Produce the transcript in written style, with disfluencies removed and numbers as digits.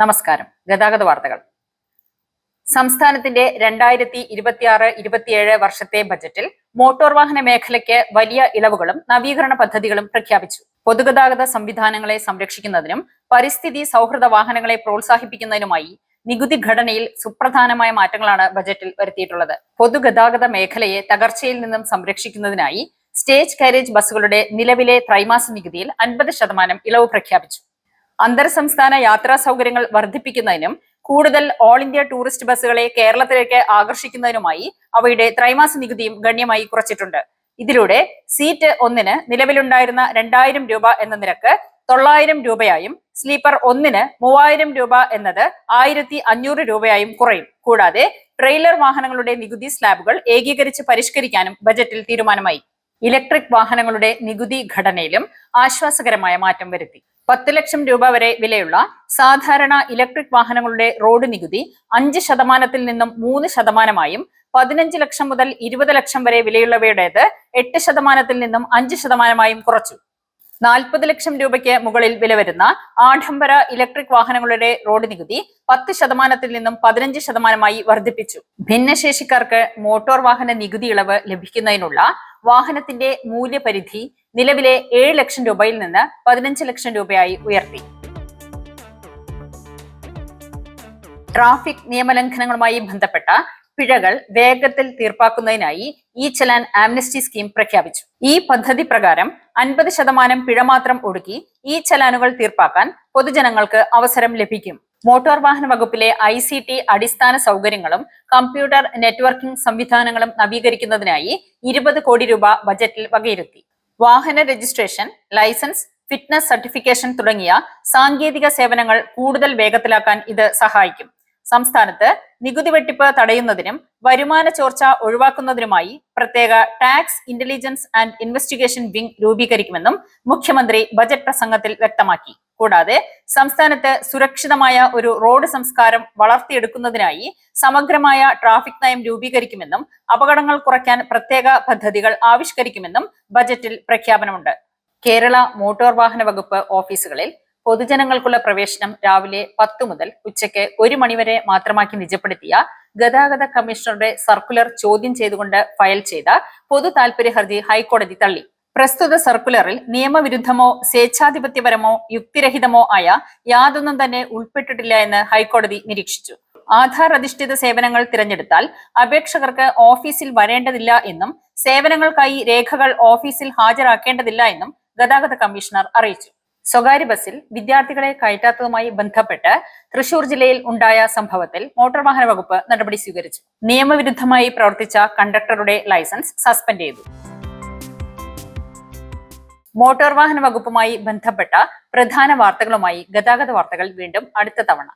നമസ്കാരം. ഗതാഗത വാർത്തകൾ. സംസ്ഥാനത്തിന്റെ 2026-27 വർഷത്തെ ബജറ്റിൽ മോട്ടോർ വാഹന മേഖലയ്ക്ക് വലിയ ഇളവുകളും നവീകരണ പദ്ധതികളും പ്രഖ്യാപിച്ചു. പൊതുഗതാഗത സംവിധാനങ്ങളെ സംരക്ഷിക്കുന്നതിനും പരിസ്ഥിതി സൗഹൃദ വാഹനങ്ങളെ പ്രോത്സാഹിപ്പിക്കുന്നതിനുമായി നികുതി ഘടനയിൽ സുപ്രധാനമായ മാറ്റങ്ങളാണ് ബജറ്റിൽ വരുത്തിയിട്ടുള്ളത്. പൊതുഗതാഗത മേഖലയെ തകർച്ചയിൽ നിന്നും സംരക്ഷിക്കുന്നതിനായി സ്റ്റേജ് കാരേജ് ബസ്സുകളുടെ നിലവിലെ ത്രൈമാസ നികുതിയിൽ 50% ഇളവ് പ്രഖ്യാപിച്ചു. അന്തർ സംസ്ഥാന യാത്രാ സൗകര്യങ്ങൾ വർദ്ധിപ്പിക്കുന്നതിനും കൂടുതൽ ഓൾ ഇന്ത്യ ടൂറിസ്റ്റ് ബസ്സുകളെ കേരളത്തിലേക്ക് ആകർഷിക്കുന്നതിനുമായി അവയുടെ ത്രൈമാസ നികുതിയും ഗണ്യമായി കുറച്ചിട്ടുണ്ട്. ഇതിലൂടെ സീറ്റ് 1-ന് നിലവിലുണ്ടായിരുന്ന 2000 രൂപ എന്ന നിരക്ക് 900 രൂപയായും സ്ലീപ്പർ 1-ന് 3000 രൂപ എന്നത് 1500 രൂപയായും കുറയും. കൂടാതെ ട്രെയിലർ വാഹനങ്ങളുടെ നികുതി സ്ലാബുകൾ ഏകീകരിച്ച് പരിഷ്കരിക്കാനും ബജറ്റിൽ തീരുമാനമായി. ഇലക്ട്രിക് വാഹനങ്ങളുടെ നികുതി ഘടനയിലും ആശ്വാസകരമായ മാറ്റം വരുത്തി. 10 ലക്ഷം രൂപ വരെ വിലയുള്ള സാധാരണ ഇലക്ട്രിക് വാഹനങ്ങളുടെ റോഡ് നികുതി 5% നിന്നും 3%, 15 ലക്ഷം മുതൽ 20 ലക്ഷം വരെ വിലയുള്ളവയുടേത് 8% നിന്നും 5% കുറച്ചു. 40 ലക്ഷം രൂപയ്ക്ക് മുകളിൽ വില വരുന്ന ആഡംബര ഇലക്ട്രിക് വാഹനങ്ങളുടെ റോഡ് നികുതി 10% നിന്നും 15% വർദ്ധിപ്പിച്ചു. ഭിന്നശേഷിക്കാർക്ക് മോട്ടോർ വാഹന നികുതി ഇളവ് ലഭിക്കുന്നതിനുള്ള വാഹനത്തിന്റെ മൂല്യപരിധി നിലവിലെ 7 ലക്ഷം രൂപയിൽ നിന്ന് 15 ലക്ഷം രൂപയായി ഉയർത്തി. ട്രാഫിക് നിയമലംഘനങ്ങളുമായി ബന്ധപ്പെട്ട പിഴകൾ വേഗത്തിൽ തീർപ്പാക്കുന്നതിനായി ഇ ചലാൻ ആംനസ്റ്റി സ്കീം പ്രഖ്യാപിച്ചു. ഈ പദ്ധതി പ്രകാരം 50% പിഴ മാത്രം ഒടുക്കി ഇ ചലാനുകൾ തീർപ്പാക്കാൻ പൊതുജനങ്ങൾക്ക് അവസരം ലഭിക്കും. മോട്ടോർ വാഹന വകുപ്പിലെ ICT അടിസ്ഥാന സൗകര്യങ്ങളും കമ്പ്യൂട്ടർ നെറ്റ്വർക്കിംഗ് സംവിധാനങ്ങളും നവീകരിക്കുന്നതിനായി 20 കോടി രൂപ ബജറ്റിൽ വകയിരുത്തി. വാഹന രജിസ്ട്രേഷൻ, ലൈസൻസ്, ഫിറ്റ്നസ് സർട്ടിഫിക്കേഷൻ തുടങ്ങിയ സാങ്കേതിക സേവനങ്ങൾ കൂടുതൽ വേഗത്തിലാക്കാൻ ഇത് സഹായിക്കും. സംസ്ഥാനത്ത് നികുതി വെട്ടിപ്പ് തടയുന്നതിനും വരുമാന ചോർച്ച ഒഴിവാക്കുന്നതിനുമായി പ്രത്യേക tax intelligence and investigation wing രൂപീകരിക്കുമെന്നും മുഖ്യമന്ത്രി ബജറ്റ് പ്രസംഗത്തിൽ വ്യക്തമാക്കി. കൂടാതെ സംസ്ഥാനത്ത് സുരക്ഷിതമായ ഒരു റോഡ് സംസ്കാരം വളർത്തിയെടുക്കുന്നതിനായി സമഗ്രമായ ട്രാഫിക് നയം രൂപീകരിക്കുമെന്നും അപകടങ്ങൾ കുറയ്ക്കാൻ പ്രത്യേക പദ്ധതികൾ ആവിഷ്കരിക്കുമെന്നും ബജറ്റിൽ പ്രഖ്യാപനമുണ്ട്. കേരള മോട്ടോർ വാഹന വകുപ്പ് ഓഫീസുകളിൽ പൊതുജനങ്ങൾക്കുള്ള പ്രവേശനം രാവിലെ 10 മുതൽ ഉച്ചയ്ക്ക് 1 മണിവരെ മാത്രമാക്കി നിജപ്പെടുത്തിയ ഗതാഗത കമ്മീഷണറുടെ സർക്കുലർ ചോദ്യം ചെയ്തുകൊണ്ട് ഫയൽ ചെയ്ത പൊതു താൽപര്യ ഹർജി ഹൈക്കോടതി തള്ളി. പ്രസ്തുത സർക്കുലറിൽ നിയമവിരുദ്ധമോ സ്വേച്ഛാധിപത്യപരമോ യുക്തിരഹിതമോ ആയ യാതൊന്നും തന്നെ ഉൾപ്പെട്ടിട്ടില്ല എന്ന് ഹൈക്കോടതി നിരീക്ഷിച്ചു. ആധാർ അധിഷ്ഠിത സേവനങ്ങൾ തിരഞ്ഞെടുത്താൽ അപേക്ഷകർക്ക് ഓഫീസിൽ വരേണ്ടതില്ല എന്നും സേവനങ്ങൾക്കായി രേഖകൾ ഓഫീസിൽ ഹാജരാക്കേണ്ടതില്ല എന്നും ഗതാഗത കമ്മീഷണർ അറിയിച്ചു. സ്വകാര്യ ബസ്സിൽ വിദ്യാർത്ഥികളെ കയറ്റാത്തതുമായി ബന്ധപ്പെട്ട് തൃശൂർ ജില്ലയിൽ ഉണ്ടായ സംഭവത്തിൽ മോട്ടോർ വാഹന വകുപ്പ് നടപടി സ്വീകരിച്ചു. നിയമവിരുദ്ധമായി പ്രവർത്തിച്ച കണ്ടക്ടറുടെ ലൈസൻസ് സസ്പെൻഡ് ചെയ്തു. മോട്ടോർ വാഹന വകുപ്പുമായി ബന്ധപ്പെട്ട പ്രധാന വാർത്തകളുമായി ഗതാഗത വാർത്തകൾ വീണ്ടും അടുത്ത തവണ.